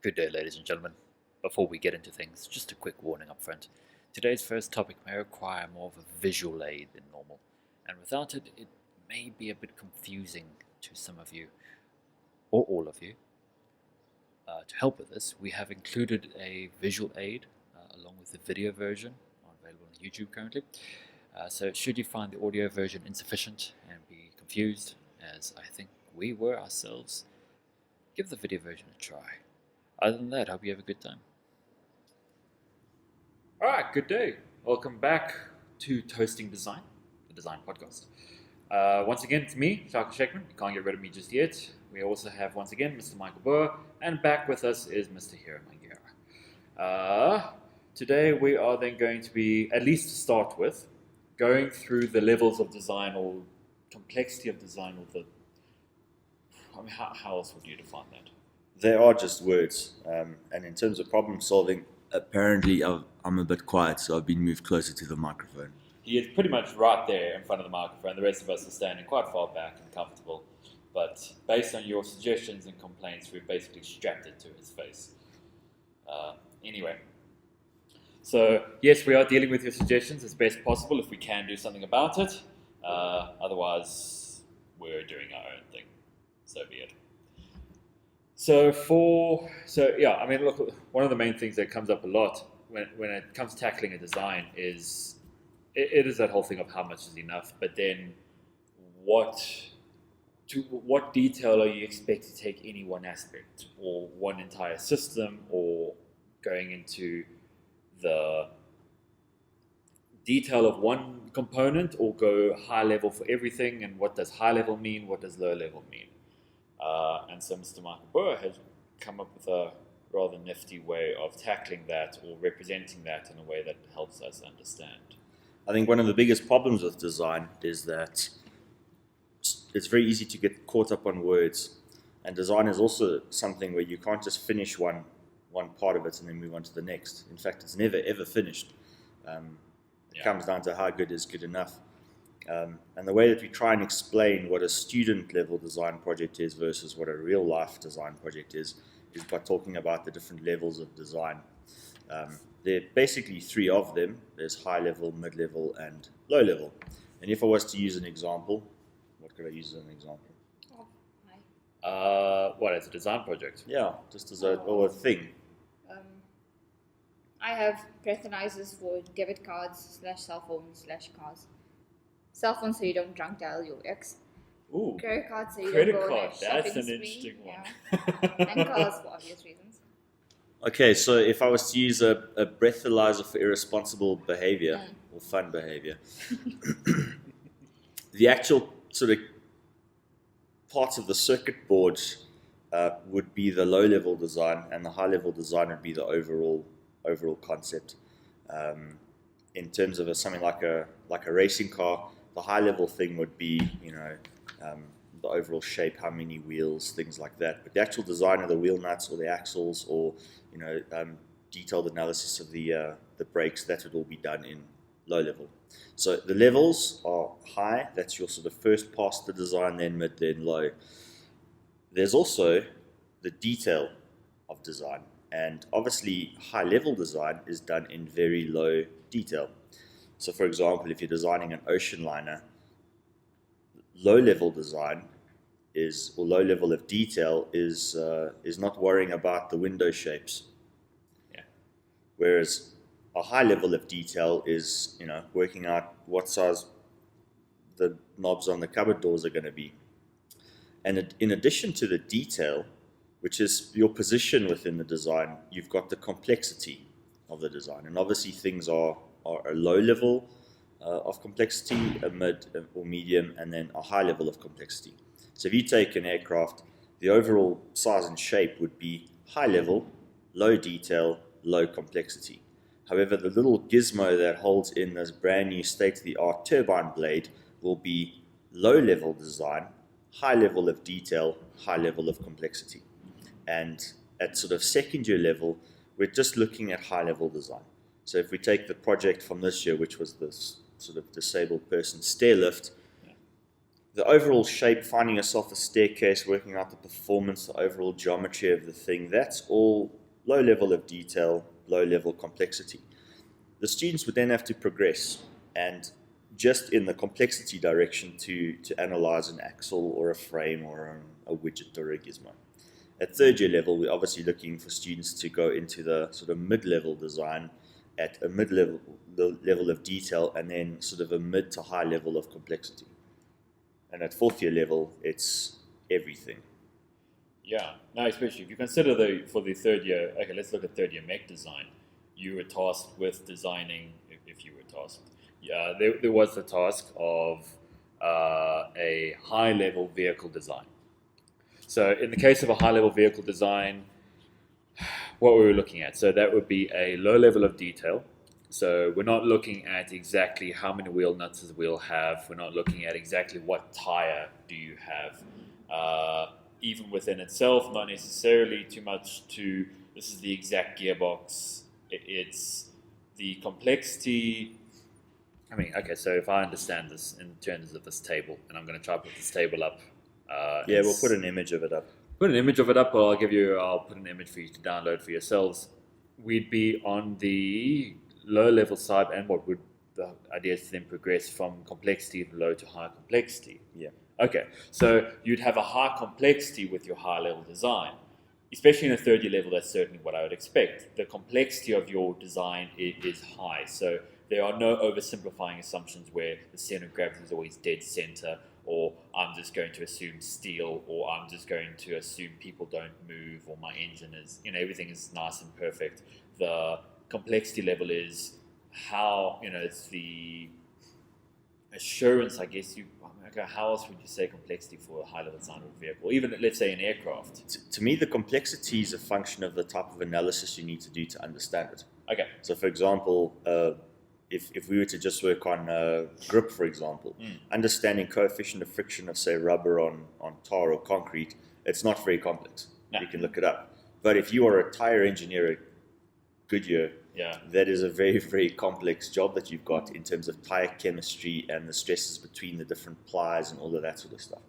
Good day, ladies and gentlemen. Before we get into things, just a quick warning up front. Today's first topic may require more of a visual aid than normal, and without it, it may be a bit confusing to some of you, or all of you. To help with this, we have included a visual aid along with the video version available on YouTube currently. So should you find the audio version insufficient and be confused, as I think we were ourselves, give the video version a try. Other than that, hope you have a good time. Alright, good day. Welcome back to Toasting Design, the design podcast. Once again, it's me, Schekman. You can't get rid of me just yet. We also have, once again, Mr. Michael Boer, and back with us is Mr. Hero Mangera. Today we are then going to be, at least to start with, going through the levels of design or complexity of design, or how else would you define that? They are just words, and in terms of problem solving, apparently I'm a bit quiet, so I've been moved closer to the microphone. He is pretty much right there in front of the microphone. The rest of us are standing quite far back and comfortable. But based on your suggestions and complaints, we've basically strapped it to his face. Anyway, so yes, we are dealing with your suggestions as best possible if we can do something about it. Otherwise, we're doing our own thing. So be it. Look, one of the main things that comes up a lot when it comes to tackling a design is it is that whole thing of how much is enough, but then what detail are you expected to take any one aspect or one entire system, or going into the detail of one component, or go high level for everything, and what does high level mean, what does low level mean? And so Mr. Michael Boer has come up with a rather nifty way of tackling that, or representing that in a way that helps us understand. I think one of the biggest problems with design is that it's very easy to get caught up on words, and design is also something where you can't just finish one part of it and then move on to the next. In fact, it's never ever finished. It comes down to how good is good enough. And the way that we try and explain what a student level design project is versus what a real life design project is by talking about the different levels of design. There are basically three of them. There's high level, mid level, and low level. And if I was to use an example, what could I use as an example? What, as a design project? Yeah, just as a thing. I have breathalyzers for debit cards / cell phones / cars. Cell phone so you don't drunk dial your ex. Ooh, credit card so you credit don't go on card. a shopping That's an spree. interesting one. Yeah. And cars for obvious reasons. Okay, so if I was to use a breathalyzer for irresponsible behavior or fun behavior, the actual sort of parts of the circuit board would be the low-level design, and the high-level design would be the overall concept. In terms of something like a racing car, the high-level thing would be, the overall shape, how many wheels, things like that. But the actual design of the wheel nuts or the axles, or detailed analysis of the brakes, that would all be done in low level. So the levels are high. That's your sort of first pass of the design, then mid, then low. There's also the detail of design, and obviously high-level design is done in very low detail. So, for example, if you're designing an ocean liner, low-level design or low level of detail is not worrying about the window shapes. Yeah. Whereas a high level of detail is working out what size the knobs on the cupboard doors are going to be. And in addition to the detail, which is your position within the design, you've got the complexity of the design. And obviously things are a low level of complexity, a mid or medium, and then a high level of complexity. So if you take an aircraft, the overall size and shape would be high level, low detail, low complexity. However, the little gizmo that holds in this brand new state-of-the-art turbine blade will be low level design, high level of detail, high level of complexity. And at sort of second year level, we're just looking at high level design. So if we take the project from this year, which was this sort of disabled person stair lift, the overall shape, finding yourself a staircase, working out the performance, the overall geometry of the thing, that's all low level of detail, low level complexity. The students would then have to progress and just in the complexity direction to analyze an axle or a frame or a widget or a gizmo. At third year level, we're obviously looking for students to go into the sort of mid-level design at a mid-level level of detail and then sort of a mid to high level of complexity. And at fourth year level, it's everything. Yeah, now especially if you consider for the third year, okay, let's look at third year mech design. You were tasked with designing, if you were tasked, there was the task of a high level vehicle design. So in the case of a high level vehicle design, what we were looking at, so that would be a low level of detail. So we're not looking at exactly how many wheel nuts does the wheel have. We're not looking at exactly what tire do you have. Even within itself, not necessarily too much to, this is the exact gearbox. It's the complexity. I mean, okay, so if I understand this in terms of this table, and I'm going to try to put this table up. Yeah, we'll put an image of it up. Put an image of it up, or I'll put an image for you to download for yourselves. We'd be on the low level side, and what would the idea is to then progress from complexity from low to high complexity. Yeah. Okay, so you'd have a high complexity with your high level design. Especially in a third year level, that's certainly what I would expect. The complexity of your design is high, so there are no oversimplifying assumptions where the center of gravity is always dead center, or I'm just going to assume steel, or I'm just going to assume people don't move, or my engine is, everything is nice and perfect. The complexity level is how, it's the assurance, I guess. How else would you say complexity for a high level design of a vehicle, even let's say an aircraft? To me, the complexity is a function of the type of analysis you need to do to understand it. Okay. So, for example, if we were to just work on grip, for example, understanding coefficient of friction of, say, rubber on tar or concrete, it's not very complex. No. You can look it up. But if you are a tire engineer at Goodyear, that is a very, very complex job that you've got in terms of tire chemistry and the stresses between the different plies and all of that sort of stuff.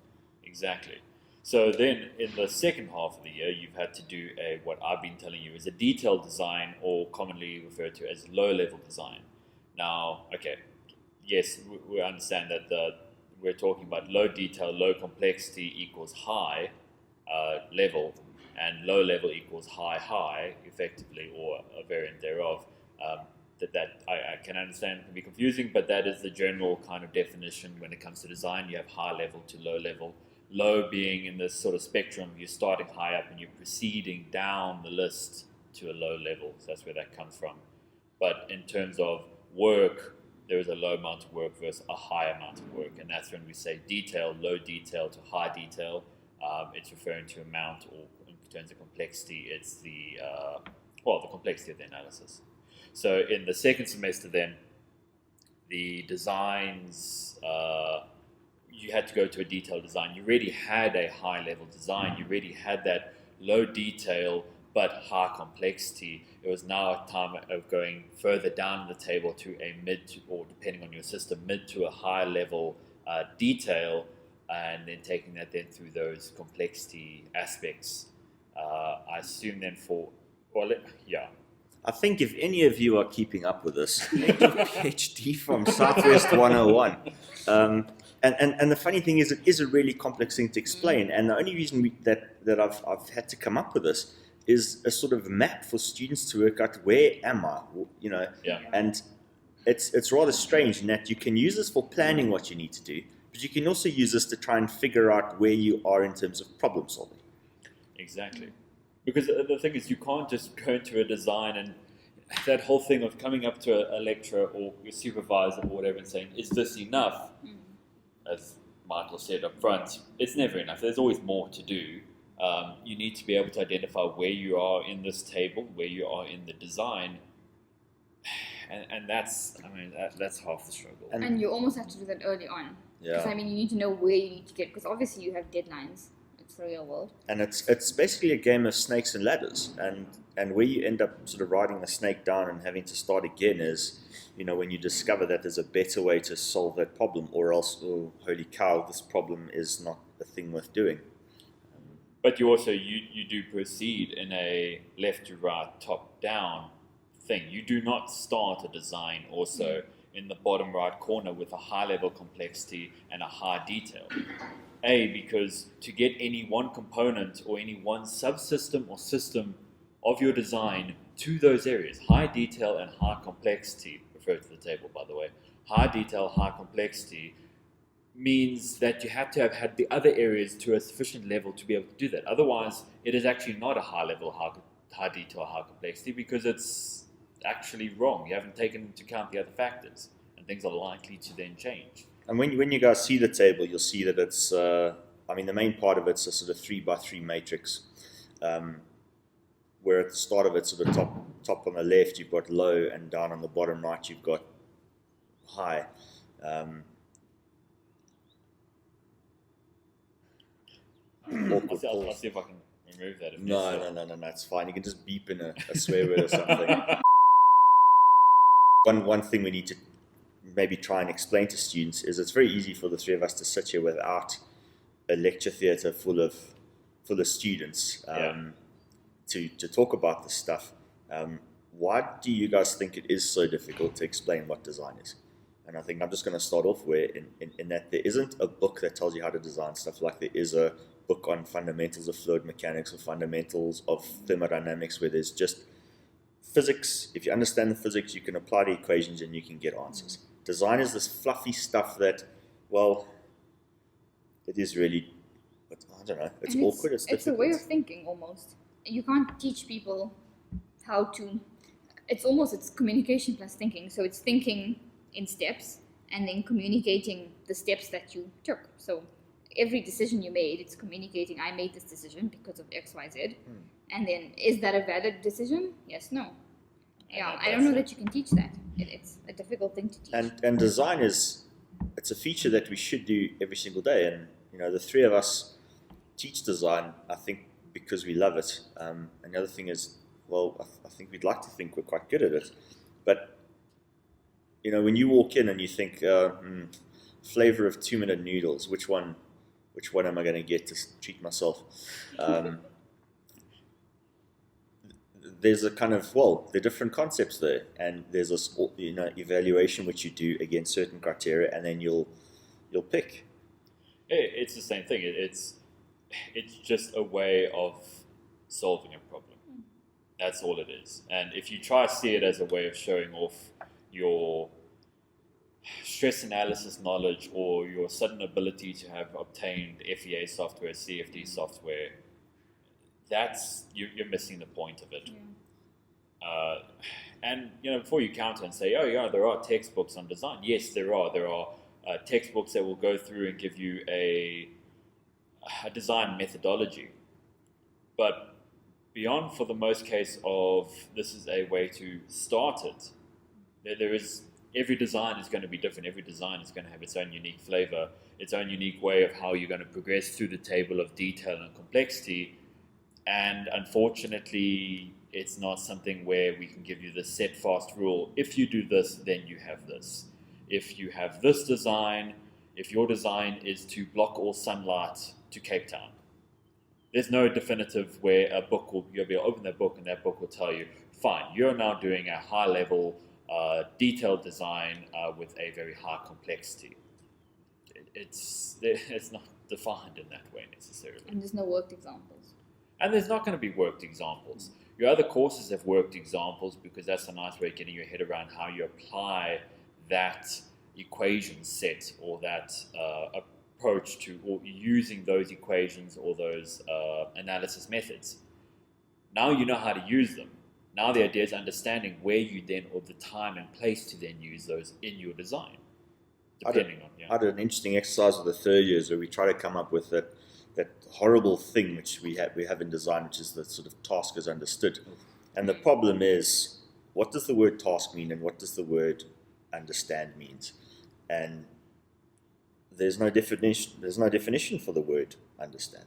Exactly. So then in the second half of the year, you've had to do what I've been telling you is a detailed design, or commonly referred to as low-level design. Now, okay, yes, we understand that we're talking about low detail, low complexity equals high level, and low level equals high, effectively, or a variant thereof. That I can understand can be confusing, but that is the general kind of definition when it comes to design. You have high level to low level. Low being in this sort of spectrum, you're starting high up and you're proceeding down the list to a low level. So that's where that comes from. But in terms of work, there is a low amount of work versus a high amount of work, and that's when we say detail, low detail to high detail. It's referring to amount, or in terms of complexity, it's the complexity of the analysis. So in the second semester, then the designs, you had to go to a detailed design. You already had a high level design. You already had that low detail but high complexity. It was now a time of going further down the table to a mid to, or depending on your system, mid to a high level detail, and then taking that then through those complexity aspects. I assume then I think if any of you are keeping up with this, make a PhD from Southwest 101. And the funny thing is, it is a really complex thing to explain. And the only reason that I've had to come up with this is a sort of map for students to work out, where am I? And it's rather strange in that you can use this for planning what you need to do, but you can also use this to try and figure out where you are in terms of problem solving. Exactly. Because the thing is, you can't just go into a design and that whole thing of coming up to a lecturer or your supervisor or whatever and saying, is this enough? As Michael said up front, it's never enough. There's always more to do. You need to be able to identify where you are in this table, where you are in the design. And that's half the struggle. And you almost have to do that early on. Yeah. Because, you need to know where you need to get, because obviously you have deadlines. It's the real world. And it's basically a game of snakes and ladders, and where you end up sort of riding the snake down and having to start again is, when you discover that there's a better way to solve that problem, or else, oh, holy cow, this problem is not a thing worth doing. But you also you do proceed in a left to right, top down thing. You do not start a design also in the bottom right corner with a high level complexity and a high detail. Because to get any one component or any one subsystem or system of your design to those areas, high detail and high complexity, refer to the table by the way, high detail, high complexity, means that you have to have had the other areas to a sufficient level to be able to do that. Otherwise, it is actually not a high level, high detail, high complexity, because it's actually wrong. You haven't taken into account the other factors, and things are likely to then change. And when you guys see the table, you'll see that it's, the main part of it's a sort of 3x3 matrix, where at the start of it, sort of top on the left, you've got low, and down on the bottom right, you've got high. I'll see if I can remove that. No, it's fine. You can just beep in a swear word or something. One thing we need to maybe try and explain to students is it's very easy for the three of us to sit here without a lecture theatre full of students to talk about this stuff. Why do you guys think it is so difficult to explain what design is? And I think I'm just going to start off where in that there isn't a book that tells you how to design stuff like there is a book on fundamentals of fluid mechanics or fundamentals of thermodynamics, where there's just physics. If you understand the physics, you can apply the equations and you can get answers. Design is this fluffy stuff that, well, it is really, I don't know, it's awkward, it's difficult. It's a way of thinking almost. You can't teach people how to, it's communication plus thinking. So it's thinking in steps and then communicating the steps that you took. So every decision you made, it's communicating, I made this decision because of X, Y, Z. And then, is that a valid decision? Yes, no. Yeah, I don't know that you can teach that. It's a difficult thing to teach. And design it's a feature that we should do every single day. And, the three of us teach design, I think, because we love it. And the other thing is, well, I think we'd like to think we're quite good at it. But, when you walk in and you think, flavor of 2-minute noodles, which one am I going to get to treat myself? There's a kind of, there are different concepts there, and there's a evaluation which you do against certain criteria, and then you'll pick. It's the same thing. It's just a way of solving a problem. That's all it is. And if you try to see it as a way of showing off your stress analysis knowledge or your sudden ability to have obtained FEA software, CFD software, you're missing the point of it. Yeah. And before you counter and say, oh yeah, there are textbooks on design. Yes, there are. There are textbooks that will go through and give you a design methodology. But beyond, for the most case of this is a way to start it, there is. Every design is going to be different. Every design is going to have its own unique flavor, its own unique way of how you're going to progress through the table of detail and complexity. And unfortunately, it's not something where we can give you the set fast rule. If you do this, then you have this. If you have this design, if your design is to block all sunlight to Cape Town, there's no definitive where you'll be able to open that book and that book will tell you, fine, you're now doing a high level detailed design with a very high complexity. It's not defined in that way necessarily. And there's no worked examples. And there's not going to be worked examples. Your other courses have worked examples because that's a nice way of getting your head around how you apply that equation set or that approach to, or using those equations or those analysis methods. Now you know how to use them. Now the idea is understanding where you then, or the time and place to then use those in your design, depending on. I did an interesting exercise with the third years where we try to come up with that horrible thing which we have in design, which is the sort of task as understood. And the problem is, what does the word task mean, and what does the word understand means? And there's no definition for the word understand.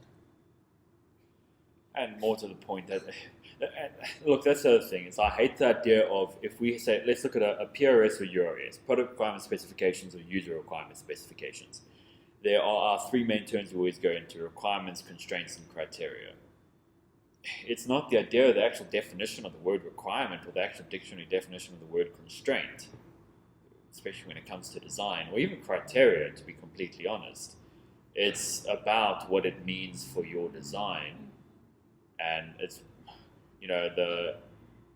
And more to the point that, look, that's the other thing. Is I hate the idea of if we say, let's look at a PRS or URS, product requirement specifications or user requirement specifications. There are our three main terms we always go into: requirements, constraints, and criteria. It's not the idea of the actual definition of the word requirement or the actual dictionary definition of the word constraint, especially when it comes to design, or even criteria, to be completely honest. It's about what it means for your design, and it's,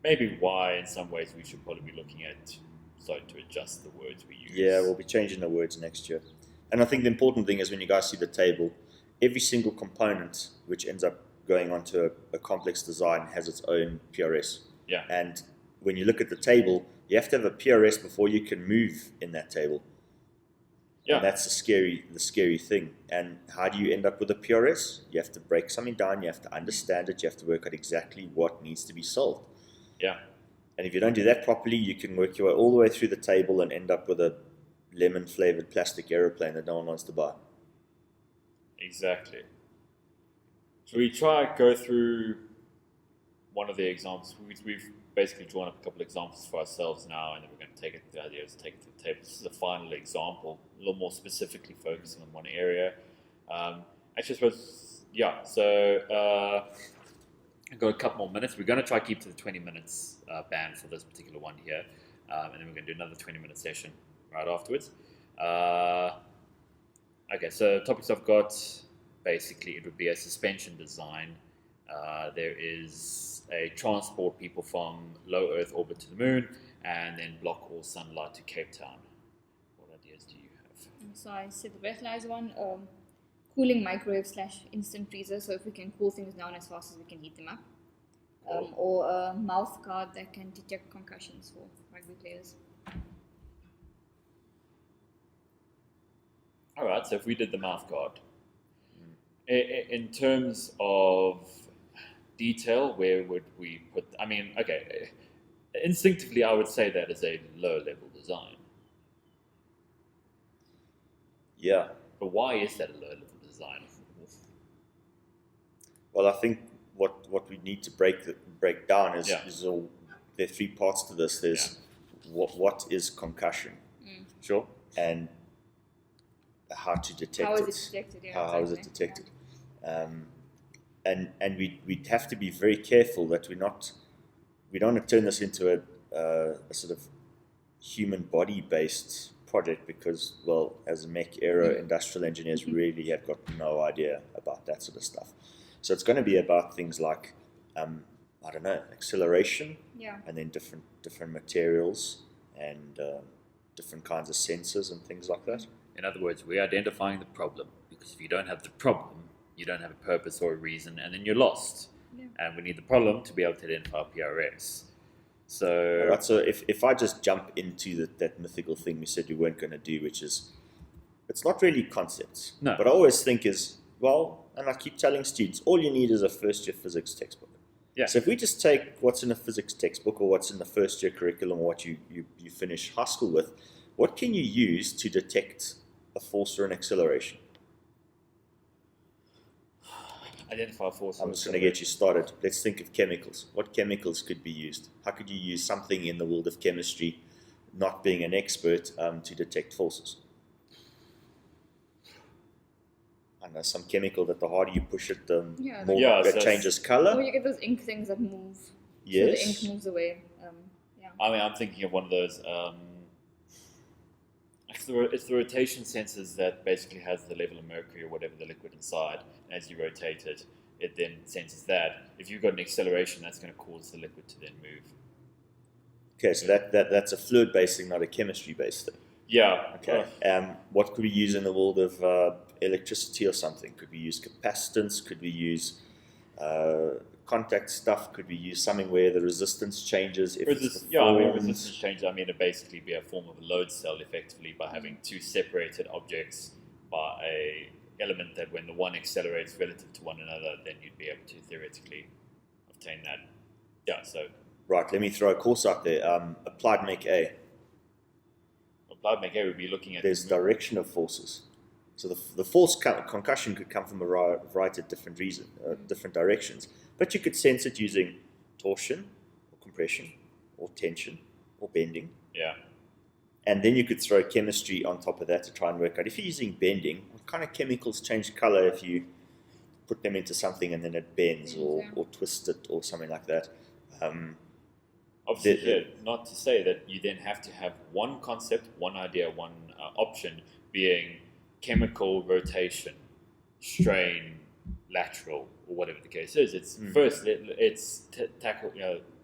maybe why in some ways we should probably be looking at starting to adjust the words we use. Yeah, we'll be changing the words next year. And I think the important thing is when you guys see the table, every single component which ends up going onto a complex design has its own PRS. Yeah. And when you look at the table, you have to have a PRS before you can move in that table. Yeah. And that's the scary thing. And how do you end up with a PRS? You have to break something down, you have to understand it, you have to work out exactly what needs to be solved. Yeah. And if you don't do that properly, you can work your way all the way through the table and end up with a lemon-flavored plastic aeroplane that no one wants to buy. Exactly. Should we go through one of the examples? We've basically drawn up a couple of examples for ourselves now, and then we're going to take it. The idea is to take it to the table. This is a final example, a little more specifically focusing on one area. Actually, I suppose, yeah. So I've got a couple more minutes. We're going to try to keep to the 20 minutes band for this particular one here, and then we're going to do another 20-minute session right afterwards. Okay, so topics I've got, basically it would be a suspension design. There is a transport people from low Earth orbit to the moon, and then block all sunlight to Cape Town. What ideas do you have? So I said the breathalyzer one, cooling microwave / instant freezer, so if we can cool things down as fast as we can heat them up. Or a mouth guard that can detect concussions for rugby players. All right, so if we did the mouth guard, in terms of detail, where would we put? I mean, okay, instinctively, I would say that is a low-level design. Yeah. But why is that a low-level design? Well, I think what we need to break down is all, there are three parts to this. There's what is concussion, Sure, and how to detect it. How is it detected? Yeah, how is it detected? And we have to be very careful that we don't want to turn this into a sort of human body based project, because, well, as mech era industrial engineers, we really have got no idea about that sort of stuff. So it's going to be about things like I don't know, acceleration, and then different materials and different kinds of sensors and things like that. in other words, we're identifying the problem, because if you don't have the problem, you don't have a purpose or a reason, and then you're lost. Yeah. And we need the problem to be able to identify PRS. So, Right, so if I just jump into that mythical thing we said we weren't going to do, which is, it's not really concepts. No. But I always think is, well, and I keep telling students, all you need is a first year physics textbook. Yeah. So if we just take what's in a physics textbook or what's in the first year curriculum, or what you finish high school with, what can you use to detect a force or an acceleration? identify force. I'm just going to get you started. Let's think of chemicals. What chemicals could be used? How could you use something in the world of chemistry, not being an expert, to detect forces? I know some chemical that the harder you push it, the more it changes color. Or you get those ink things that move. Yes. So the ink moves away. I mean, I'm thinking of one of those. It's the rotation sensors that basically has the level of mercury or whatever the liquid inside. And as you rotate it, it then senses that. If you've got an acceleration, that's going to cause the liquid to then move. Okay, so that's a fluid-based thing, not a chemistry-based thing. Yeah. Okay. What could we use in the world of electricity or something? Could we use capacitance? Could we use contact stuff? Could we use something where the resistance changes? Resistance changes. I mean, it'd basically be a form of a load cell, effectively, by having two separated objects by a element that, when the one accelerates relative to one another, then you'd be able to theoretically obtain that. Yeah. So. Right. Let me throw a course out there. Applied Mech A. Applied Mech A would be looking at. There's direction of forces. So the false concussion could come from a variety of different different directions. But you could sense it using torsion, or compression, or tension, or bending. Yeah. And then you could throw chemistry on top of that to try and work out. If you're using bending, what kind of chemicals change color if you put them into something and then it bends or twists it or something like that? Obviously, not to say that you then have to have one concept, one idea, one option being chemical rotation, strain, lateral, or whatever the case is. It's first, it's tackle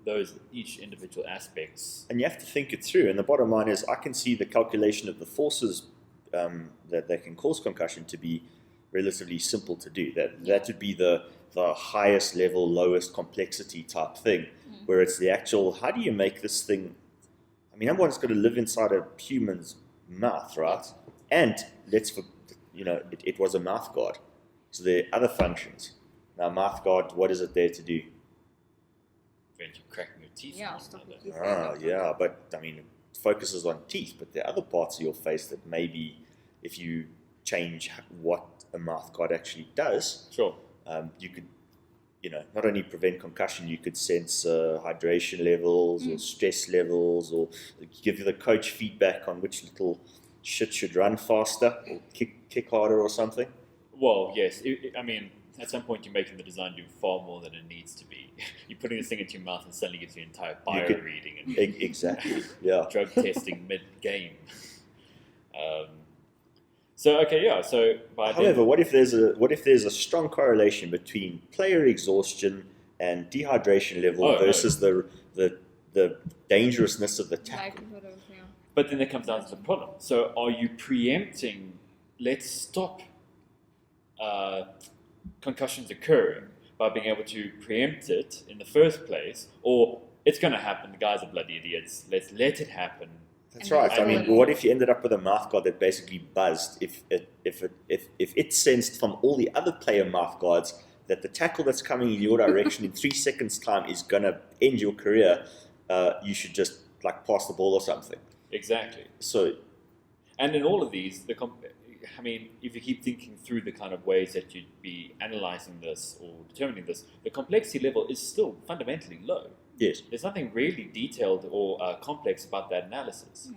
those each individual aspects. And you have to think it through. And the bottom line is, I can see the calculation of the forces that can cause concussion to be relatively simple to do. That would be the highest level, lowest complexity type thing, where it's the actual, how do you make this thing? I mean, everyone's got to live inside a human's mouth, right? And it was a mouth guard. So there are other functions. Now, mouth guard, what is it there to do? Prevent you cracking your teeth. Yeah, stop your teeth. Yeah, but I mean, it focuses on teeth, but there are other parts of your face that maybe if you change what a mouth guard actually does, sure, you could, not only prevent concussion, you could sense hydration levels or stress levels, or give the coach feedback on which little shit should run faster or kick harder or something. Well, yes. I mean, at some point you're making the design do far more than it needs to be. You're putting this thing into your mouth and suddenly gives you an entire bio reading and exactly, yeah, drug testing mid-game. So however, what if there's a strong correlation between player exhaustion and dehydration level versus the dangerousness of the tackle? But then it comes down to the problem. So are you preempting, let's stop concussions occurring by being able to preempt it in the first place, or it's going to happen, the guys are bloody idiots, let's let it happen. That's right. I mean, what if you ended up with a mouth guard that basically buzzed if it sensed from all the other player mouth guards that the tackle that's coming in your direction in 3 seconds time is going to end your career, you should just pass the ball or something. Exactly. So, and in all of these, I mean, if you keep thinking through the kind of ways that you'd be analyzing this or determining this, the complexity level is still fundamentally low. Yes. There's nothing really detailed or complex about that analysis.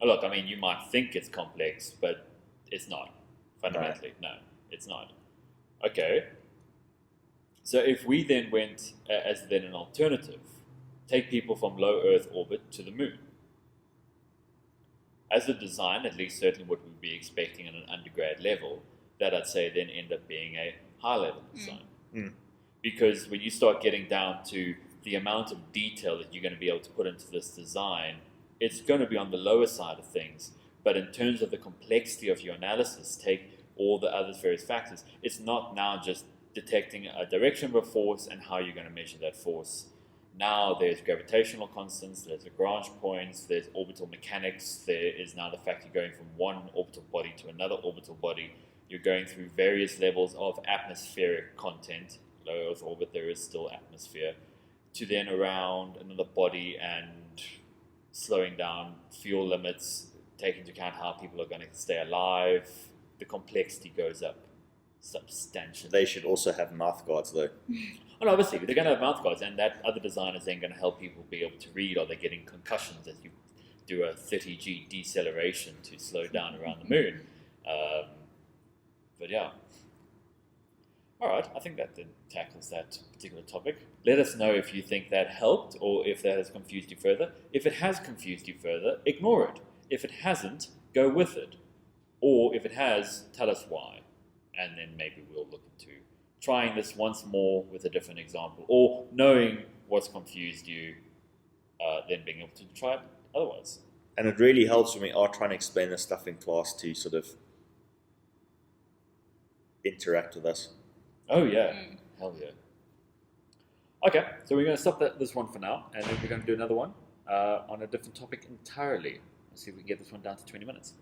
Look, I mean, you might think it's complex, but it's not. Fundamentally, no, it's not. Okay. So if we then went as then an alternative, take people from low Earth orbit to the moon. As a design, at least certainly what we'd be expecting at an undergrad level, that I'd say then end up being a high-level design. Because when you start getting down to the amount of detail that you're going to be able to put into this design, it's going to be on the lower side of things. But in terms of the complexity of your analysis, take all the other various factors. It's not now just detecting a direction of a force and how you're going to measure that force. Now there's gravitational constants, there's Lagrange points, there's orbital mechanics, there is now the fact you're going from one orbital body to another orbital body. You're going through various levels of atmospheric content. Low Earth orbit, there is still atmosphere. To then around another body and slowing down fuel limits, taking into account how people are going to stay alive, the complexity goes up substantially. They should also have mouth guards, though. Well, obviously, they're going to have mouth guards, and that other design is then going to help people be able to read. Are they getting concussions as you do a 30G deceleration to slow down around the moon? But yeah. All right, I think that then tackles that particular topic. Let us know if you think that helped or if that has confused you further. If it has confused you further, ignore it. If it hasn't, go with it. Or if it has, tell us why. And then maybe we'll look into trying this once more with a different example, or knowing what's confused you, then being able to try it otherwise. And it really helps when we are trying to explain this stuff in class to sort of interact with us. Oh yeah, hell yeah. Okay, so we're going to stop this one for now, and then we're going to do another one on a different topic entirely. Let's see if we can get this one down to 20 minutes.